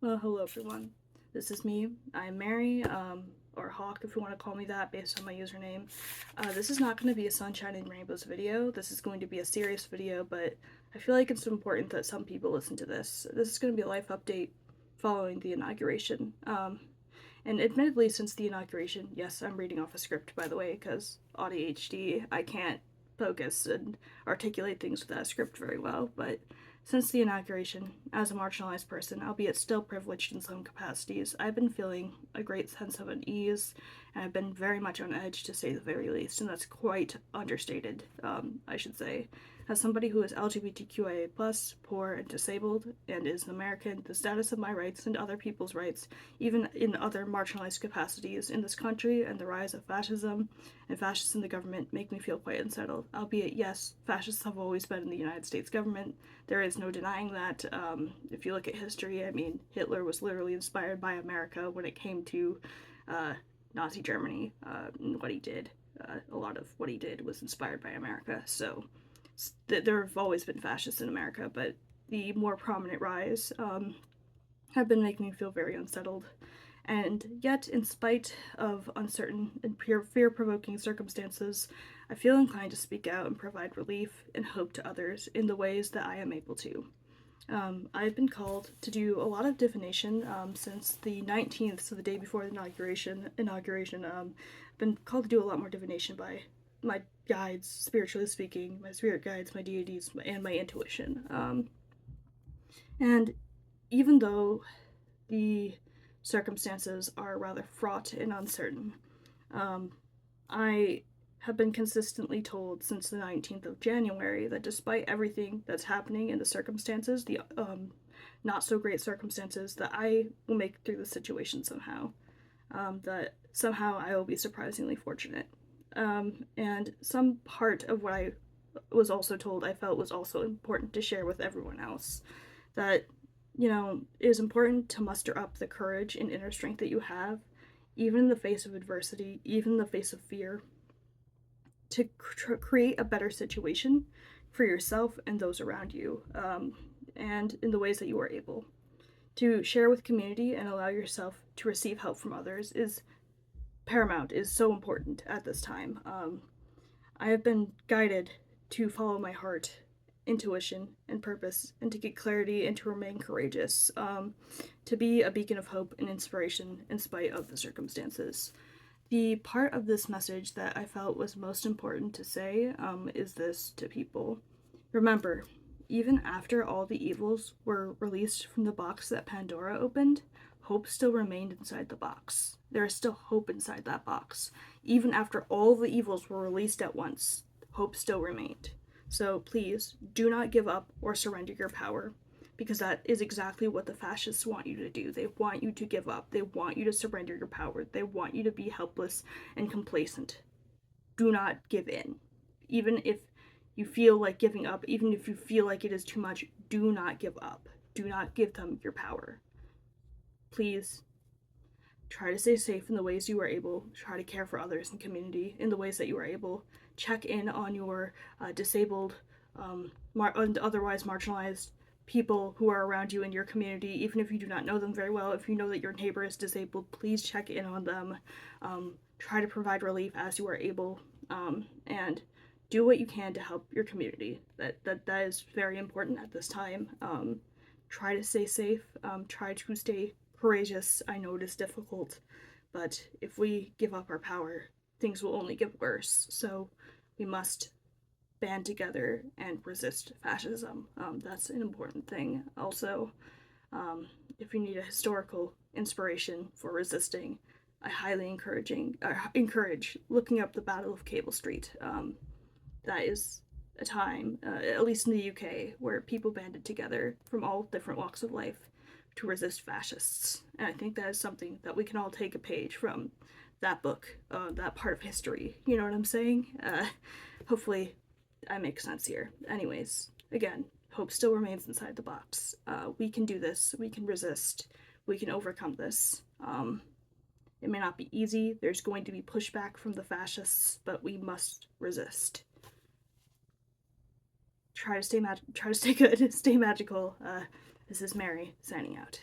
Well, hello everyone. This is me. I'm Mary, or Hawk if you want to call me that based on my username. This is not going to be a sunshine and rainbows video. This is going to be a serious video, but I feel like it's important that some people listen to this. This is going to be a life update following the inauguration. And admittedly, since the inauguration, yes, I'm reading off a script by the way, because ADHD, I can't focus and articulate things without a script very well, but since the inauguration, as a marginalized person, albeit still privileged in some capacities, I've been feeling a great sense of unease, and I've been very much on edge to say the very least, and that's quite understated, I should say. As somebody who is LGBTQIA+, poor, and disabled, and is an American, the status of my rights and other people's rights, even in other marginalized capacities in this country, and the rise of fascism and fascists in the government make me feel quite unsettled. Albeit, yes, fascists have always been in the United States government. There is no denying that. If you look at history, I mean, Hitler was literally inspired by America when it came to Nazi Germany and what he did. A lot of what he did was inspired by America. So there have always been fascists in America, but the more prominent rise have been making me feel very unsettled. And yet, in spite of uncertain and fear provoking circumstances, I feel inclined to speak out and provide relief and hope to others in the ways that I am able to. I've been called to do a lot of divination since the 19th, so the day before the inauguration. Been called to do a lot more divination by my guides, spiritually speaking, my spirit guides, my deities, and my intuition. And even though the circumstances are rather fraught and uncertain, I have been consistently told since the 19th of January that despite everything that's happening in the circumstances, the not so great circumstances, that I will make it through the situation somehow. That somehow I will be surprisingly fortunate. And some part of what I was also told I felt was also important to share with everyone else. That, it is important to muster up the courage and inner strength that you have, even in the face of adversity, even in the face of fear, to create a better situation for yourself and those around you, and in the ways that you are able. To share with community and allow yourself to receive help from others is paramount, is so important at this time. I have been guided to follow my heart, intuition, and purpose, and to get clarity and to remain courageous, to be a beacon of hope and inspiration in spite of the circumstances. The part of this message that I felt was most important to say is this to people. Remember, even after all the evils were released from the box that Pandora opened, hope still remained inside the box. There is still hope inside that box. Even after all the evils were released at once, hope still remained. So please, do not give up or surrender your power, because that is exactly what the fascists want you to do. They want you to give up. They want you to surrender your power. They want you to be helpless and complacent. Do not give in. Even if you feel like giving up, even if you feel like it is too much, do not give up. Do not give them your power. Please try to stay safe in the ways you are able. Try to care for others and community in the ways that you are able. Check in on your disabled, otherwise marginalized people who are around you in your community, even if you do not know them very well. If you know that your neighbor is disabled, please check in on them. Try to provide relief as you are able, and do what you can to help your community. That is very important at this time. Try to stay safe. Try to stay courageous. I know it is difficult, but if we give up our power, things will only get worse. So we must band together and resist fascism. That's an important thing. Also, if you need a historical inspiration for resisting, I highly encourage looking up the Battle of Cable Street. That is a time, at least in the UK, where people banded together from all different walks of life to resist fascists. And I think that is something that we can all take a page from that book, that part of history. You know what I'm saying? Hopefully I make sense here. Anyways, again, hope still remains inside the box. We can do this. We can resist. We can overcome this. It may not be easy. There's going to be pushback from the fascists, but we must resist. Try to stay good, stay magical. This is Mary signing out.